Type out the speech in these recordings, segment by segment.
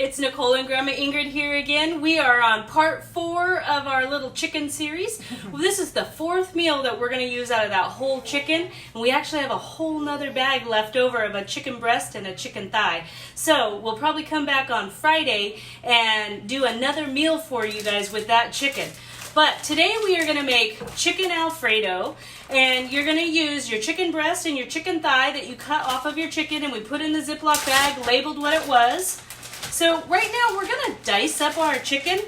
it's Nicole and Grandma Ingrid here again. We are on part 4 of our little chicken series. Well, this is the 4th meal that we're going to use out of that whole chicken. And we actually have a whole nother bag left over of a chicken breast and a chicken thigh. So we'll probably come back on Friday and do another meal for you guys with that chicken. But today we are going to make chicken Alfredo, and you're going to use your chicken breast and your chicken thigh that you cut off of your chicken, and we put in the Ziploc bag, labeled what it was. So right now we're going to dice up our chicken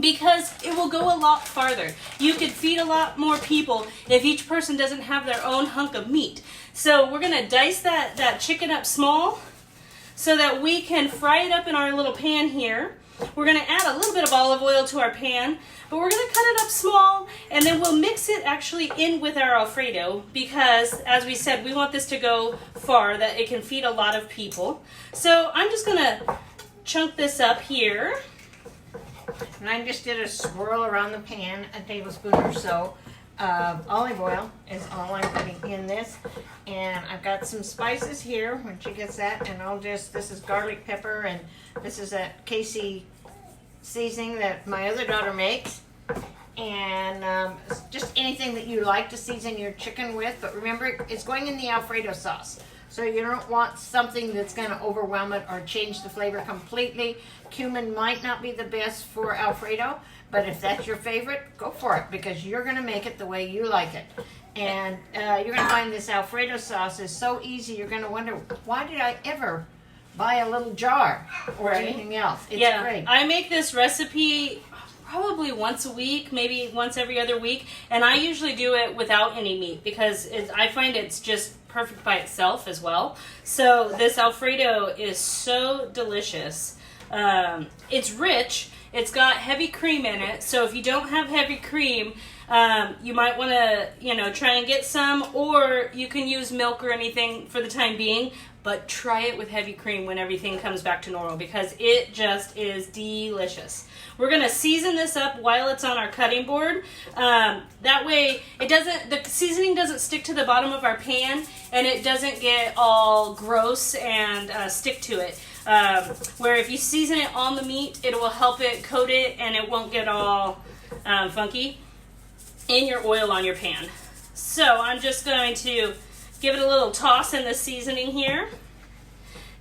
because it will go a lot farther. You could feed a lot more people if each person doesn't have their own hunk of meat. So we're going to dice that chicken up small so that we can fry it up in our little pan here. We're going to add a little bit of olive oil to our pan, but we're going to cut it up small, and then we'll mix it actually in with our Alfredo because, as we said, we want this to go far, that it can feed a lot of people. So I'm just going to chunk this up here. And I just did a swirl around the pan, a tablespoon or so of olive oil is all I'm putting in this. And I've got some spices here when she gets that, and this is garlic pepper, and this is a Casey seasoning that my other daughter makes. And just anything that you like to season your chicken with, but remember it's going in the Alfredo sauce. So you don't want something that's going to overwhelm it or change the flavor completely. Cumin might not be the best for Alfredo, but if that's your favorite, go for it because you're going to make it the way you like it. And you're going to find this Alfredo sauce is so easy, you're going to wonder, why did I ever buy a little jar or anything else? It's great. I make this recipe probably once a week, maybe once every other week, and I usually do it without any meat because I find it's just perfect by itself as well. So this Alfredo is so delicious. It's rich. It's got heavy cream in it. So if you don't have heavy cream, you might want to, try and get some, or you can use milk or anything for the time being. But try it with heavy cream when everything comes back to normal because it just is delicious. We're going to season this up while it's on our cutting board. That way the seasoning doesn't stick to the bottom of our pan and it doesn't get all gross and stick to it. Where if you season it on the meat, it will help it coat it and it won't get all funky in your oil on your pan. So I'm just going to give it a little toss in the seasoning here.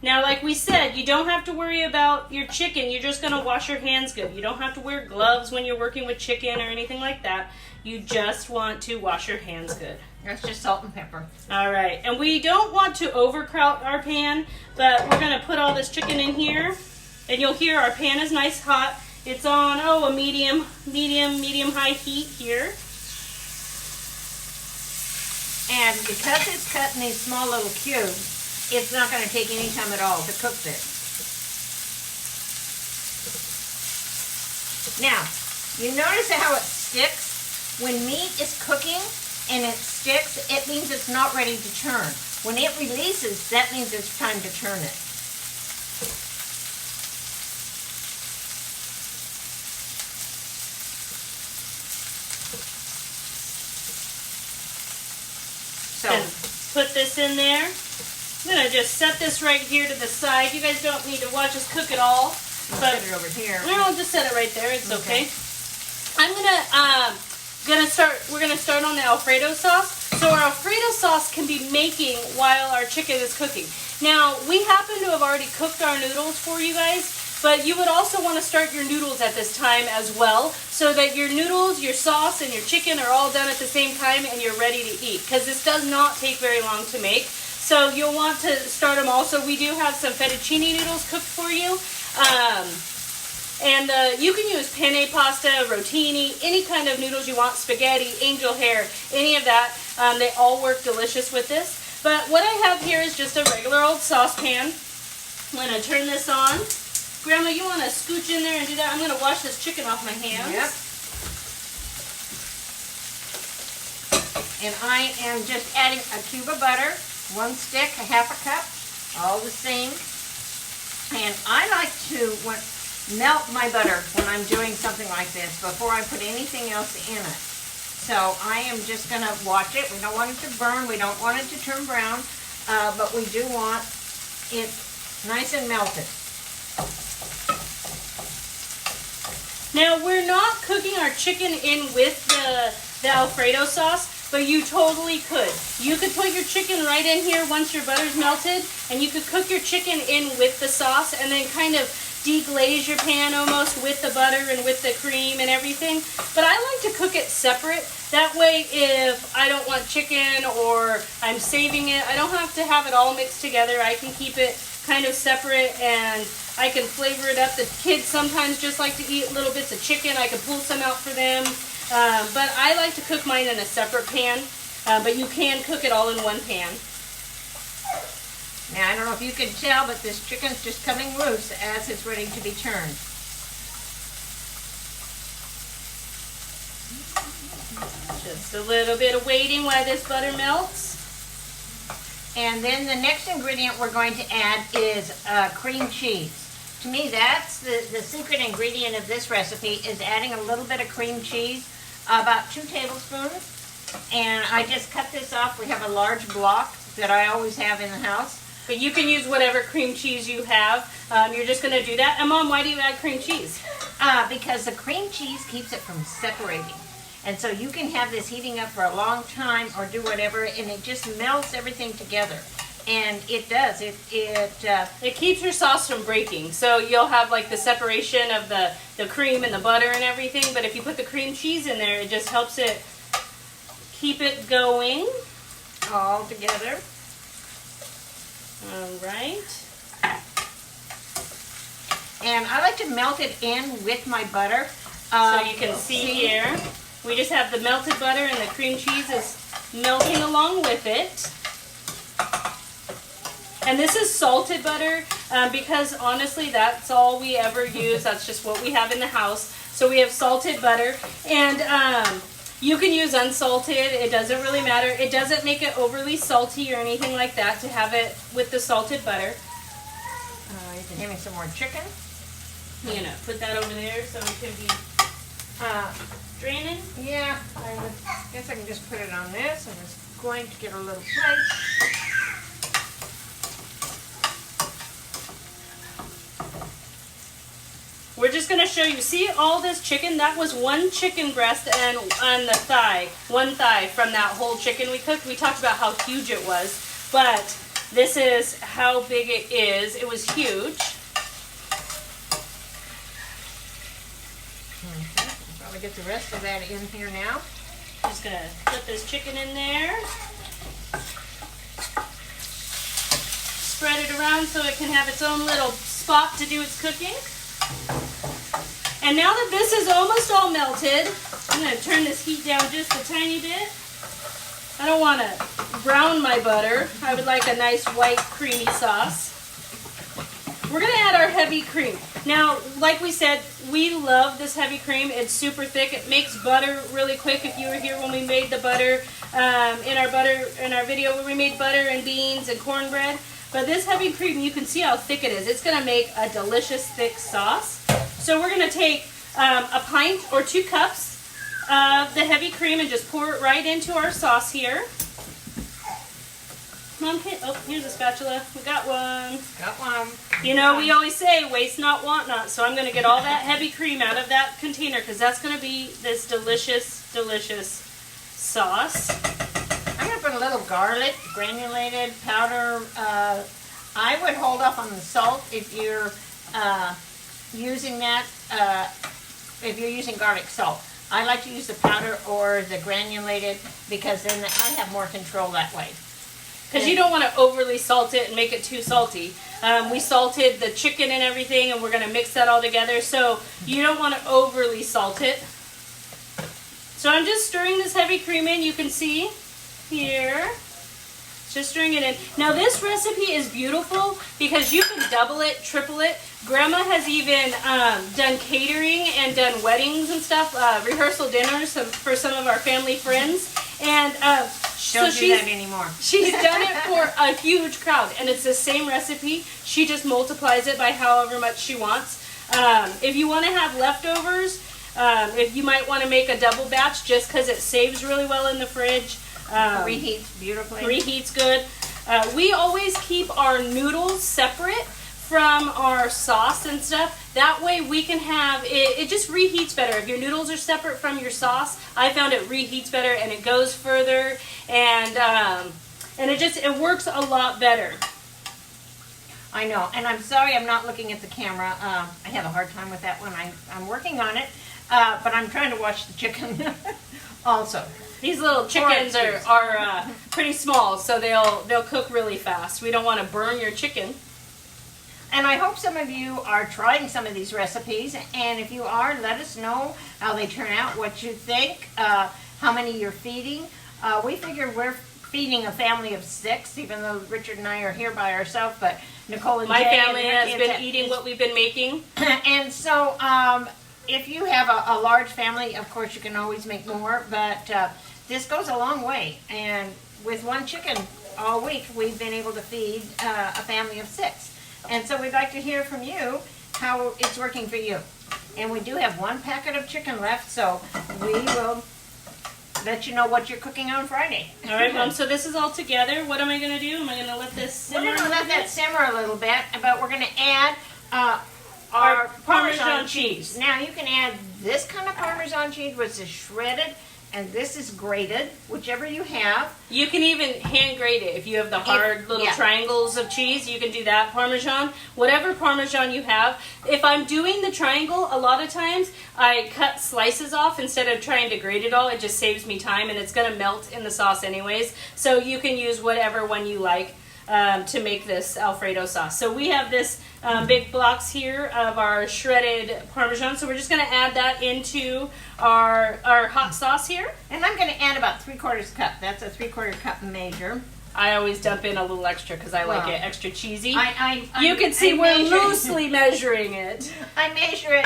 Now, like we said, you don't have to worry about your chicken. You're just going to wash your hands good. You don't have to wear gloves when you're working with chicken or anything like that. You just want to wash your hands good. That's just salt and pepper. All right. And we don't want to overcrowd our pan, but we're going to put all this chicken in here. And you'll hear our pan is nice hot. It's on, a medium-high heat here. And because it's cut in these small little cubes, it's not going to take any time at all to cook this. Now, you notice how it sticks? When meat is cooking and it sticks, it means it's not ready to turn. When it releases, that means it's time to turn it. So put this in there. I'm going to just set this right here to the side. You guys don't need to watch us cook it all. But set it over here. No, I'll just set it right there. It's okay. I'm we're gonna start on the Alfredo sauce. So our Alfredo sauce can be making while our chicken is cooking. Now, we happen to have already cooked our noodles for you guys, but you would also want to start your noodles at this time as well, so that your noodles, your sauce, and your chicken are all done at the same time and you're ready to eat, because this does not take very long to make. So you'll want to start them also. We do have some fettuccine noodles cooked for you. You can use penne pasta, rotini, any kind of noodles you want, spaghetti, angel hair, any of that. They all work delicious with this. But what I have here is just a regular old saucepan. I'm going to turn this on. Grandma, you want to scooch in there and do that? I'm going to wash this chicken off my hands. Yep. And I am just adding a cube of butter, 1 stick, a half a cup, all the same. And I like to melt my butter when I'm doing something like this before I put anything else in it. So I am just going to watch it. We don't want it to burn. We don't want it to turn brown. But we do want it nice and melted. Now we're not cooking our chicken in with the Alfredo sauce, but you totally could. You could put your chicken right in here once your butter's melted, and you could cook your chicken in with the sauce and then kind of deglaze your pan almost with the butter and with the cream and everything. But I like to cook it separate. That way if I don't want chicken or I'm saving it, I don't have to have it all mixed together. I can keep it kind of separate and I can flavor it up. The kids sometimes just like to eat little bits of chicken. I can pull some out for them. But I like to cook mine in a separate pan. But you can cook it all in one pan. Now, I don't know if you can tell, but this chicken's just coming loose as it's ready to be turned. Just a little bit of waiting while this butter melts. And then the next ingredient we're going to add is cream cheese. To me, that's the secret ingredient of this recipe, is adding a little bit of cream cheese, about 2 tablespoons. And I just cut this off. We have a large block that I always have in the house. But you can use whatever cream cheese you have. You're just going to do that. And Mom, why do you add cream cheese? Because the cream cheese keeps it from separating. And so you can have this heating up for a long time or do whatever, and it just melts everything together. And it does. It keeps your sauce from breaking. So you'll have like the separation of the cream and the butter and everything. But if you put the cream cheese in there, it just helps it keep it going. All together. All right. And I like to melt it in with my butter. So you can see here, we just have the melted butter and the cream cheese is melting along with it. And this is salted butter because honestly that's all we ever use. That's just what we have in the house. So we have salted butter, and you can use unsalted. It doesn't really matter. It doesn't make it overly salty or anything like that to have it with the salted butter. You can give me some more chicken. I'm going to put that over there so it can be draining. Yeah, guess I can just put it on this. I'm just going to get a little plate. We're just going to show you, see all this chicken? That was one chicken breast and on the thigh, one thigh from that whole chicken we cooked. We talked about how huge it was, but this is how big it is. It was huge. I'll probably get the rest of that in here now. Just going to put this chicken in there. Spread it around so it can have its own little spot to do its cooking. And now that this is almost all melted, I'm going to turn this heat down just a tiny bit. I don't want to brown my butter. I would like a nice white creamy sauce. We're going to add our heavy cream. Now, like we said, we love this heavy cream. It's super thick. It makes butter really quick. If you were here when we made the butter, in our video where we made butter and beans and cornbread. But this heavy cream, you can see how thick it is. It's going to make a delicious thick sauce. So we're going to take a pint or 2 cups of the heavy cream and just pour it right into our sauce here. Mom, here's a spatula. We got one. Got one. You know, we always say waste not, want not. So I'm going to get all that heavy cream out of that container because that's going to be this delicious, delicious sauce. I'm going to put a little garlic, granulated powder. I would hold off on the salt if you're using that, if you're using garlic salt. I like to use the powder or the granulated because then I have more control that way. Because you don't want to overly salt it and make it too salty. We salted the chicken and everything, and we're going to mix that all together. So you don't want to overly salt it. So I'm just stirring this heavy cream in. You can see here. Just stirring it in. Now this recipe is beautiful because you can double it, triple it. Grandma has even done catering and done weddings and stuff, rehearsal dinners for some of our family friends. And Don't do that anymore. She's done it for a huge crowd, and it's the same recipe. She just multiplies it by however much she wants. If you want to have leftovers, if you might want to make a double batch just because it saves really well in the fridge. Reheats beautifully. Reheats good. We always keep our noodles separate from our sauce and stuff. That way we can have it. It just reheats better. If your noodles are separate from your sauce, I found it reheats better and it goes further, and it works a lot better. I know, and I'm sorry I'm not looking at the camera. I have a hard time with that one. I'm working on it, but I'm trying to watch the chicken also. These little chickens are pretty small, so they'll cook really fast. We don't want to burn your chicken. And I hope some of you are trying some of these recipes, and if you are, let us know how they turn out, what you think, how many you're feeding. We figured we're feeding a family of 6, even though Richard and I are here by ourselves, but Nicole and my Jay family and has been eating what we've been making. And so if you have a large family, of course you can always make more, but this goes a long way. And with one chicken all week, we've been able to feed a family of 6. And so we'd like to hear from you how it's working for you. And we do have 1 packet of chicken left, so we will let you know what you're cooking on Friday. All right, Mom, so this is all together. What am I going to do? Am I going to let this simmer? We're going to let that simmer a little bit, but we're going to add our Parmesan cheese. Now, you can add this kind of Parmesan cheese, which is shredded, and this is grated, whichever you have. You can even hand grate it. If you have the hard little triangles of cheese, you can do that Parmesan. Whatever Parmesan you have. If I'm doing the triangle, a lot of times I cut slices off instead of trying to grate it all. It just saves me time, and it's going to melt in the sauce anyways. So you can use whatever one you like to make this Alfredo sauce. So we have this big blocks here of our shredded Parmesan. So we're just going to add that into our hot sauce here. And I'm going to add about 3/4 cup. That's a 3/4 cup measure. I always dump in a little extra because I like it extra cheesy. You can see we're loosely measuring it. I measure it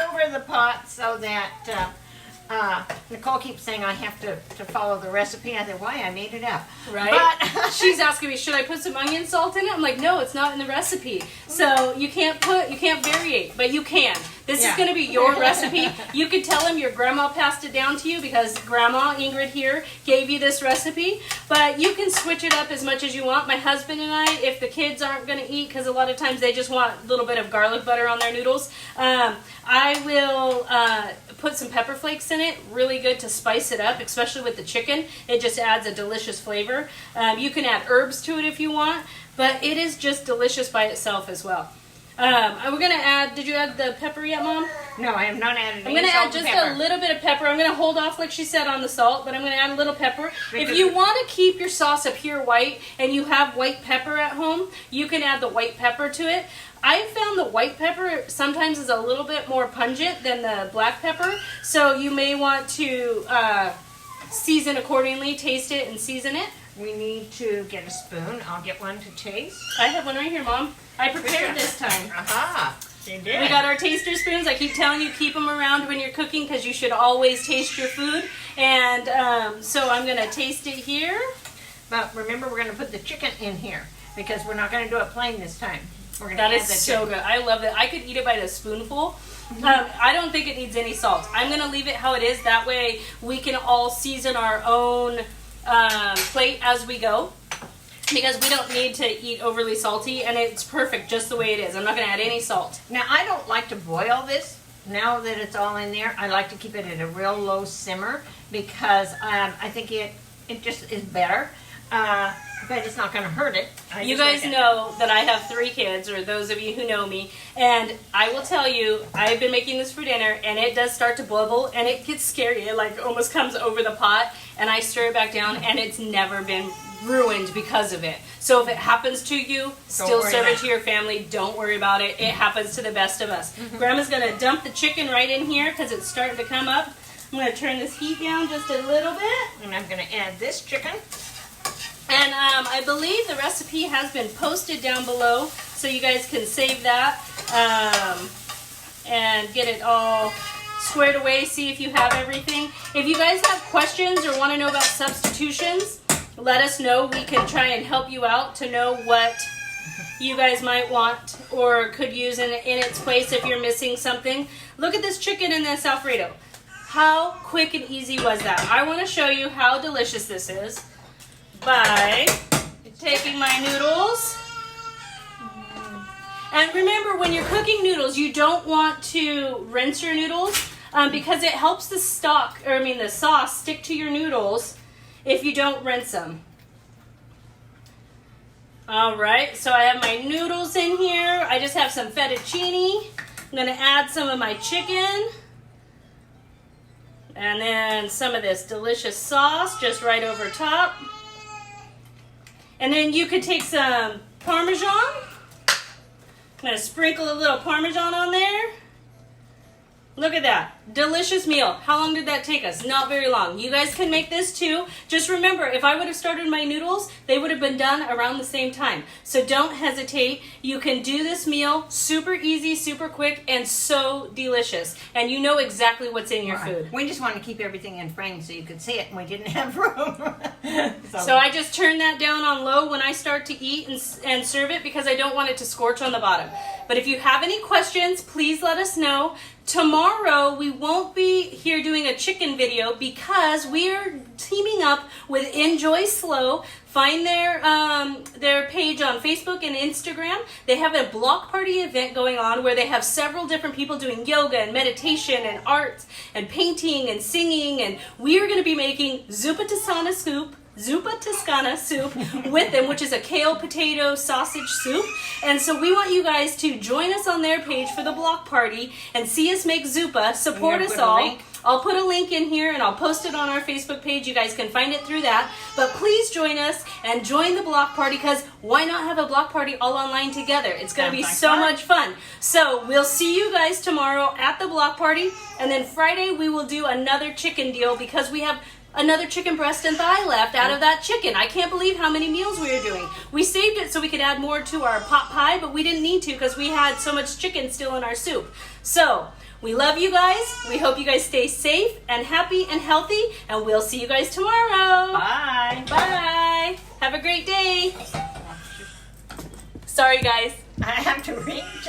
over the pot so that Nicole keeps saying I have to follow the recipe. I said, why? I made it up. Right? But she's asking me, should I put some onion salt in it? I'm like, no, it's not in the recipe. So you can't variate, but you can. This is going to be your recipe. You could tell him your grandma passed it down to you because Grandma Ingrid here gave you this recipe. But you can switch it up as much as you want. My husband and I, if the kids aren't going to eat, because a lot of times they just want a little bit of garlic butter on their noodles, I will put some pepper flakes in it. Really good to spice it up, especially with the chicken. It just adds a delicious flavor. You can add herbs to it if you want, but it is just delicious by itself as well. We're going to add, did you add the pepper yet, Mom? No, I have not added I'm going to add just a little bit of pepper. I'm going to hold off, like she said, on the salt, but I'm going to add a little pepper. If you want to keep your sauce a pure white and you have white pepper at home, you can add the white pepper to it. I found the white pepper sometimes is a little bit more pungent than the black pepper, so you may want to season accordingly, taste it and season it. We need to get a spoon. I'll get one to taste. I have one right here, Mom. I prepared this time. Aha! You did. We got our taster spoons. I keep telling you, keep them around when you're cooking because you should always taste your food. And so I'm going to taste it here. But remember, we're going to put the chicken in here because we're not going to do it plain this time. That is so good. I love it. I could eat it by the spoonful. I don't think it needs any salt. I'm going to leave it how it is. That way we can all season our own plate as we go. Because we don't need to eat overly salty, and it's perfect just the way it is. I'm not going to add any salt. Now, I don't like to boil this. Now that it's all in there, I like to keep it at a real low simmer because I think it just is better. But it's not going to hurt it. You guys know that I have 3 kids, or those of you who know me, and I will tell you, I've been making this for dinner, and it does start to bubble, and it gets scary. It like almost comes over the pot, and I stir it back down, and it's never been ruined because of it. So if it happens to you, still serve it to your family. Don't worry about it. It happens to the best of us. Grandma's going to dump the chicken right in here because it's starting to come up. I'm going to turn this heat down just a little bit. And I'm going to add this chicken. And I believe the recipe has been posted down below, so you guys can save that and get it all squared away, see if you have everything. If you guys have questions or want to know about substitutions, let us know. We can try and help you out to know what you guys might want or could use in its place if you're missing something. Look at this chicken and this Alfredo. How quick and easy was that? I want to show you how delicious this is by taking my noodles And remember, when you're cooking noodles, you don't want to rinse your noodles because it helps the the sauce stick to your noodles if you don't rinse them. All right, so I have my noodles in here. I just have some fettuccine. I'm gonna add some of my chicken. And then some of this delicious sauce just right over top. And then you could take some Parmesan. I'm gonna sprinkle a little Parmesan on there. Look at that. Delicious meal. How long did that take us? Not very long. You guys can make this too. Just remember, if I would have started my noodles, they would have been done around the same time. So don't hesitate. You can do this meal super easy, super quick, and so delicious. And you know exactly what's in your food. We just wanted to keep everything in frame so you could see it, and we didn't have room. So I just turn that down on low when I start to eat and serve it because I don't want it to scorch on the bottom. But if you have any questions, please let us know. Tomorrow, we won't be here doing a chicken video because we are teaming up with Enjoy Slow. Find their page on Facebook and Instagram. They have a block party event going on where they have several different people doing yoga and meditation and arts and painting and singing. And we are going to be making zuppa Toscana soup with them, which is a kale potato sausage soup. And so we want you guys to join us on their page for the block party and see us make zuppa. Support us all. I'll put a link in here and I'll post it on our Facebook page. You guys can find it through that. But please join us and join the block party because why not have a block party all online together? It's going to be so much fun. So we'll see you guys tomorrow at the block party. And then Friday we will do another chicken deal because we have another chicken breast and thigh left out of that chicken. I can't believe how many meals we are doing. We saved it so we could add more to our pot pie, but we didn't need to because we had so much chicken still in our soup. So we love you guys. We hope you guys stay safe and happy and healthy, and we'll see you guys tomorrow. Bye. Bye. Have a great day. Sorry, guys. I have to reach.